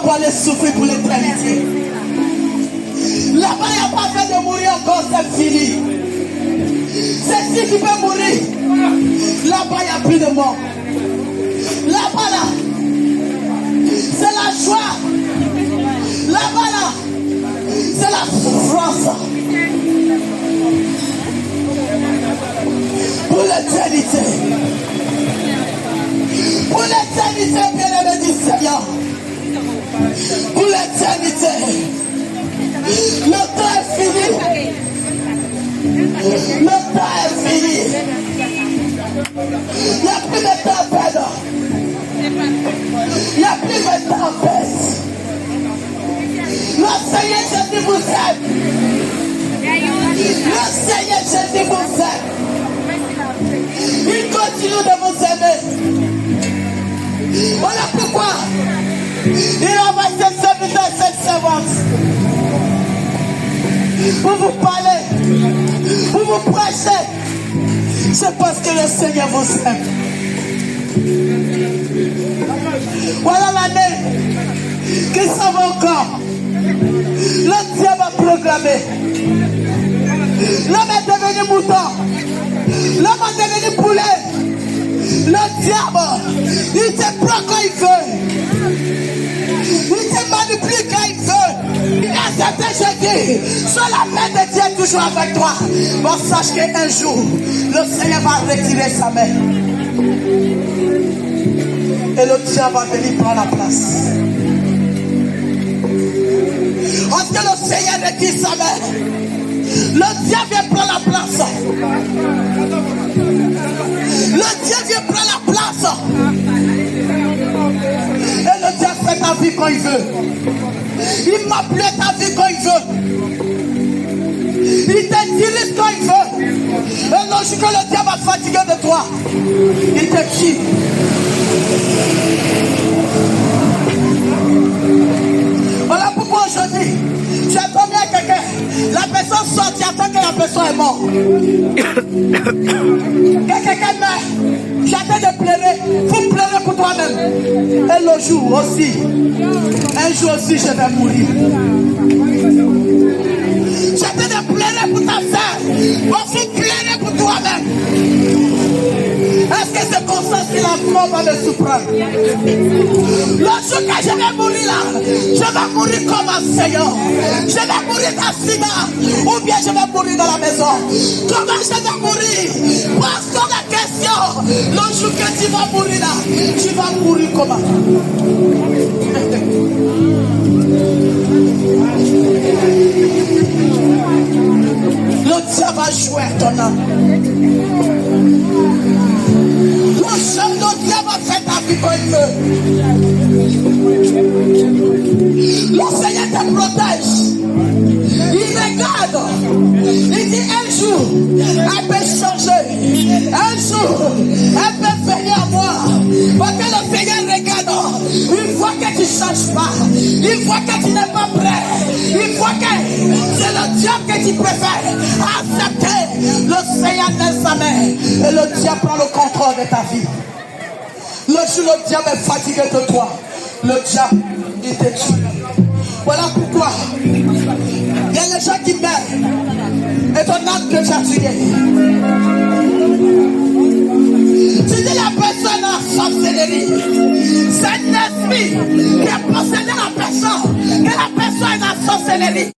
pour aller souffrir pour l'éternité. Là-bas, il n'y a pas fait de mourir encore, c'est fini. C'est si tu peux mourir. Là-bas, il n'y a plus de mort. Là-bas, là, c'est la joie. Là-bas, là, c'est la souffrance. Pour l'éternité. Pour l'éternité, bien-aimé du Seigneur. Pour l'éternité. Le temps est fini. Le temps est fini. Il n'y a plus de temps à perdre. Il n'y a plus de temps à perdre. Le Seigneur Jésus vous aime. Le Seigneur Jésus vous aime. Il continue de vous aimer. Voilà pourquoi il envoie ses serviteurs et ses servantes pour vous parler, pour vous prêcher. C'est parce que le Seigneur vous aime. Voilà l'année qui s'en va encore. Le diable a proclamé. L'homme est devenu mouton. L'homme est devenu poulet. Le diable, il te prend quand il veut. Il te manipule quand il veut. Il a accepté Jésus. Sur la main de Dieu est toujours avec toi. Bon, sache qu'un jour, le Seigneur va retirer sa main. Et le diable va venir prendre la place. Parce que le Seigneur retire sa main, le diable vient prendre la place. Le diable vient prendre la place. Et le diable fait ta vie quand il veut. Il m'appelle ta vie quand il veut. Il te dirige quand il veut. Et lorsque le diable va fatiguer de toi, il te tue. Voilà pourquoi aujourd'hui, tu as tombé à quelqu'un. La personne sort, tu attends que la personne est morte. Quand quelqu'un meurt, tu attends de pleurer. Vous pleurez pour toi-même. Et le jour aussi, un jour aussi, je vais mourir. Tu attends de pleurer pour ta soeur. Aussi pleurer pour toi-même. Est-ce que c'est comme ça si la mort va me surprendre? Le jour que je vais mourir là, je vais mourir comme un Seigneur. Je vais mourir d'accident ou bien je vais mourir dans la maison. Comment je vais mourir? Pose-toi la question. Le jour que tu vas mourir là, tu vas mourir comment? Le diable va jouer ton âme. Le diable va faire ta vie comme il veut. Le Seigneur te protège. Il regarde. Il dit un jour, elle peut changer. Un jour, elle peut venir à moi. Parce que le Seigneur regarde. Il voit que tu ne changes pas. Il voit que tu n'es pas prêt. Il voit que c'est le diable que tu préfères accepter. Le Seigneur donne sa main. Et le diable prend le contrôle de ta vie. Le jour où le diable est fatigué de toi, le diable, il te tue. Voilà pourquoi il y a les gens qui meurent. Et ton âme que tu as tué. Tu dis la personne en sorcellerie. C'est un esprit qui a possédé la personne. Que la personne est en sorcellerie.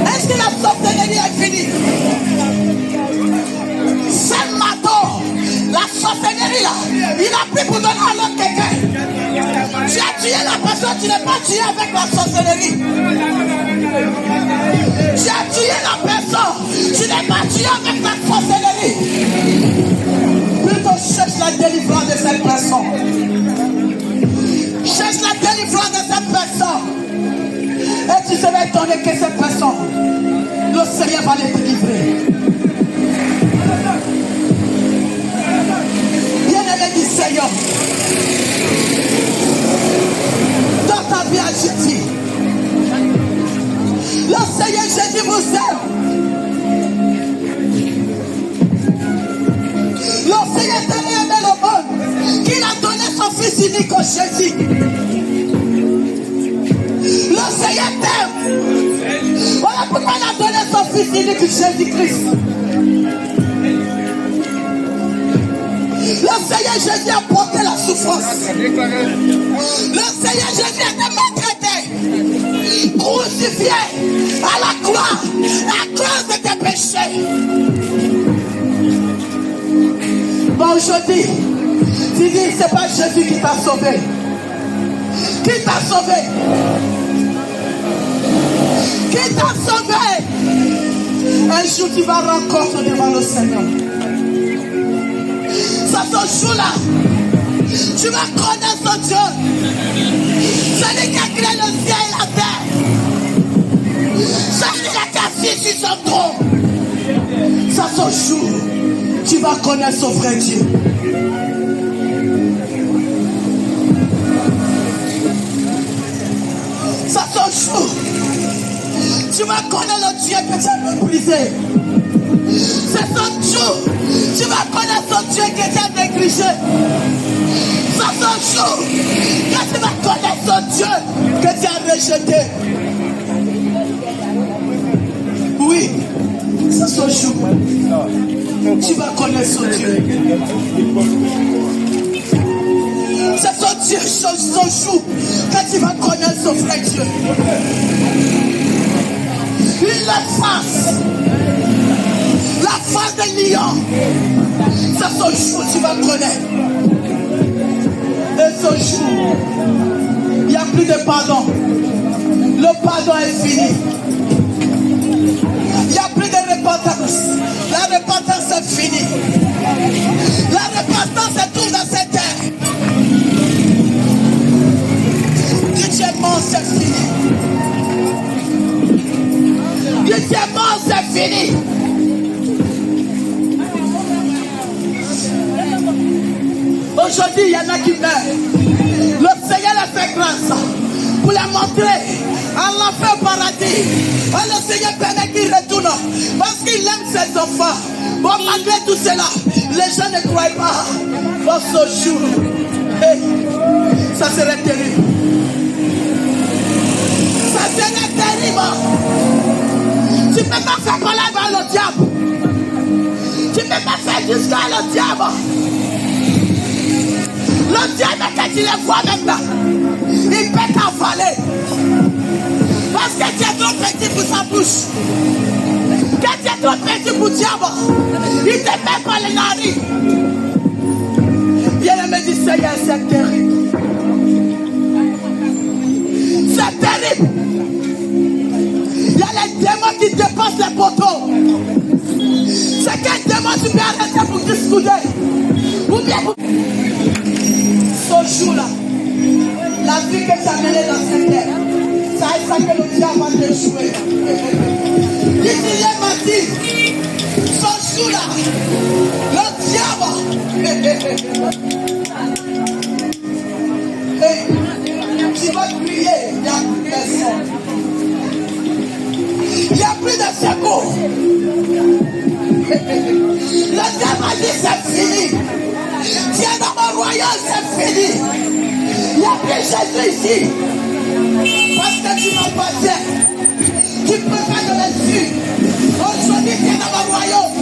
Est-ce que la sorcellerie est finie? C'est matin. La sorcellerie là, il a pris pour donner à l'autre quelqu'un. Tu as tué la personne, tu n'es pas tué avec la sorcellerie. Tu as tué la personne, tu n'es pas tué avec la sorcellerie. Plutôt cherche la délivrance de cette personne. Cherche la délivrance de cette personne. Et tu seras étonné que cette personne, le Seigneur va les délivrer. Bien-aimé du Seigneur, dans ta vie à Jésus, le Seigneur Jésus vous aime. Le Seigneur t'a aimé le monde qu'il a donné son fils unique au Jésus. Fils unique Jésus-Christ. Le Seigneur Jésus a porté la souffrance. Le Seigneur Jésus a été maltraité, crucifié à la croix à cause de tes péchés. Bon, aujourd'hui, tu dis, c'est pas Jésus qui t'a sauvé. Qui t'a sauvé? Qui t'a sauvé? Un jour, tu vas rencontrer devant le Seigneur. Ça, ce jour-là, tu vas connaître son Dieu. Celui qui a créé le ciel et la terre. Celui qui a assis sur son trône. Ça, ce jour, tu vas connaître son vrai Dieu. Ça, ce jour, tu vas connaître le Dieu que tu as méprisé. C'est son jour. Tu vas connaître son Dieu que tu as négligé. C'est son jour que tu vas connaître son Dieu que tu as rejeté. Oui, c'est son jour. Tu vas connaître son Dieu. C'est son Dieu, son jour que tu vas connaître son vrai Dieu. Il est face. La face des lions. C'est son jour que tu vas connaître. Et ce jour, il n'y a plus de pardon. Le pardon est fini. Il n'y a plus de repentance. La repentance est finie. La repentance est tout dans cette terre. Deuxièmement, c'est fini. Deuxièmement, c'est fini. Aujourd'hui, il y en a qui meurent. Le Seigneur a fait grâce pour les montrer à l'enfer au paradis. Le Seigneur permet qu'ils retournent parce qu'il aime ses enfants. Bon, malgré tout cela, les gens ne croient pas. Bon, ce jour, hey, ça serait terrible. Ça serait terrible. Tu ne peux pas faire collab à le diable. Tu ne peux pas faire jusqu'à le diable. Le diable, quand tu les vois maintenant, il peut t'avaler. Parce que tu es trop petit pour sa bouche. Quand tu es trop petit pour le diable, il te met par les narines. Bien-aimé du Seigneur, c'est terrible. C'est terrible. Il y a les démons qui dépassent les poteaux. C'est quel démon tu peux arrêter pour discuter. Ou bien pour... Ce jour-là, la vie que tu as menée dans cette terre, ça est ça que le diable va te jouer. Il m'a dit, ce jour-là, le diable, tu vas crier, il n'y a plus personne. Il n'y a plus de secours. Le diable a dit c'est fini. Viens dans mon royaume, c'est fini. Il n'y a plus Jésus ici. Parce que tu m'as pas fait. Tu peux pas te le suivre. Aujourd'hui, viens dans mon royaume.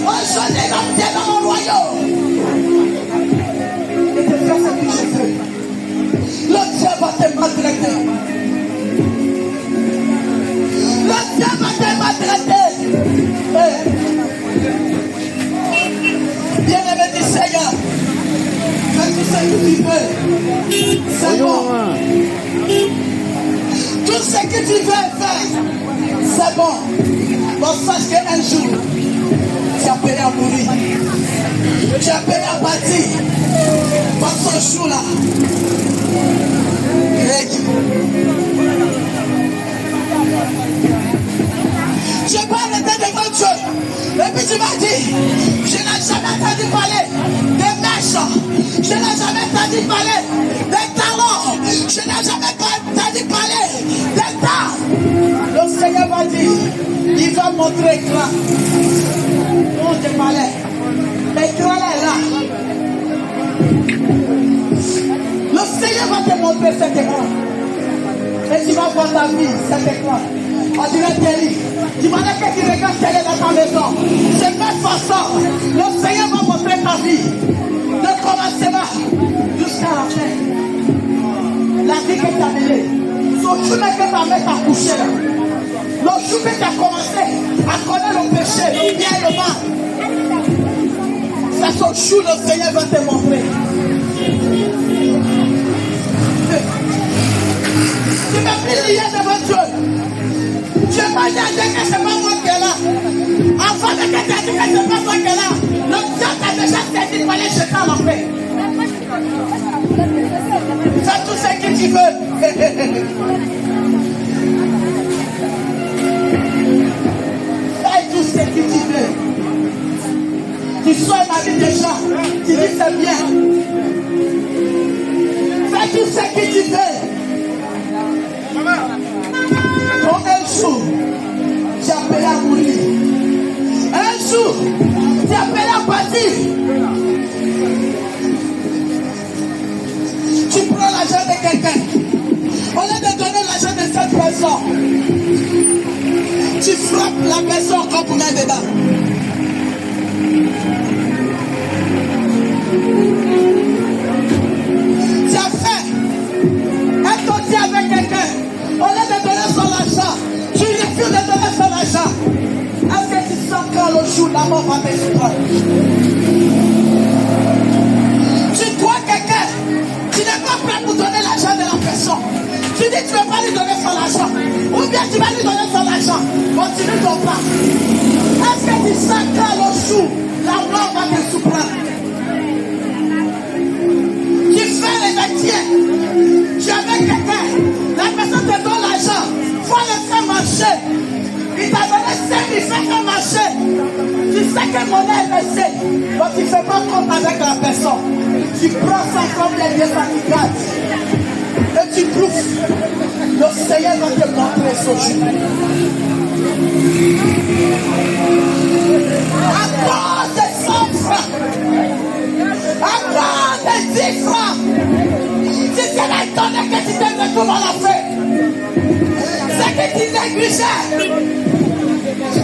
Aujourd'hui, viens dans mon royaume. Et te faire ce que je veux. Le diable va te maltraiter. Le diable va te maltraiter. Bien-aimé du Seigneur, fais tout ce que tu veux. C'est bon. Tout ce que tu veux faire, c'est bon. Bon, sache qu'un jour, tu as appelé à mourir. Tu as appelé à partir. Dans ce jour-là, je parle devant Dieu. Et puis tu m'as dit, je n'ai jamais entendu parler des mèches. Je n'ai jamais entendu parler des talons. Je n'ai jamais entendu parler des tas. Le Seigneur m'a dit, il va montrer écran. On te parlait. L'écran est là. Le Seigneur va te montrer cet écran. Et tu vas voir ta vie, c'est quoi? On dirait Kelly. Tu vas dire que tu regardes Kelly dans ta maison. De cette façon, le Seigneur va montrer ta vie. De commencement jusqu'à la fin. La vie que tu as menée. Le jour que ta mère t'a couché là. Le jour que tu as commencé à connaître le péché, le bien et le mal. C'est ce jour le Seigneur va te montrer. Tu m'as pris lié devant Dieu. Tu m'as dit que ce n'est pas moi qui est là. Avant de que tu aies dit que ce n'est pas moi qui est là, le diable t'a déjà servi pour aller jeter en enfer. Fais tout ce que tu veux. Fais tout ce que tu veux. Tu sois ma vie déjà. Tu dis c'est bien. Fais tout ce que tu veux. Quand un jour, tu appelles à mourir. Un jour, tu appelles à partir. Tu prends l'argent de quelqu'un. Au lieu de donner l'argent de cette personne, tu frappes la personne encore pour mettre dedans. Tu as fait un dossier avec quelqu'un. Au lieu de donner son argent, tu refuses de donner son argent. Est-ce que tu sens quand le jour la mort va te surprendre? Tu crois quelqu'un, tu n'es pas prêt pour donner l'argent de la personne. Tu dis que tu ne veux pas lui donner son argent. Ou bien tu vas lui donner son argent. Continue ton pas. Est-ce que tu sens quand le jour la mort va te surprendre? Tu fais les métiers. Tu es avec quelqu'un. La personne te donne l'argent. Il faut le faire marcher. Il t'a donné 5 000, fais marcher. Tu sais que monnaie est laissée. Donc tu ne fais pas compte avec la personne. Tu prends ça comme les lieux fatigués. Et tu bouffes. Le Seigneur va te montrer ce jour. À cause de 100 francs. À cause de 10 francs. Si tu l'as donné que tu te retrouves à la fin. C'est que tu négligeais.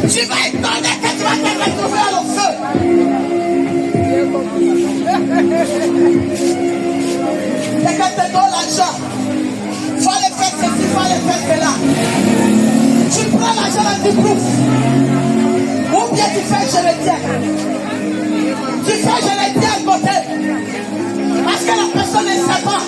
Tu vas étonner que tu vas te retrouver à le feu. Et quand tu donnes l'argent, il faut aller faire ceci, il faut aller faire cela. Tu prends l'argent et tu bouffes. Ou bien tu fais je le tiens. Tu fais je le tiens à côté. Parce que la personne ne sait pas.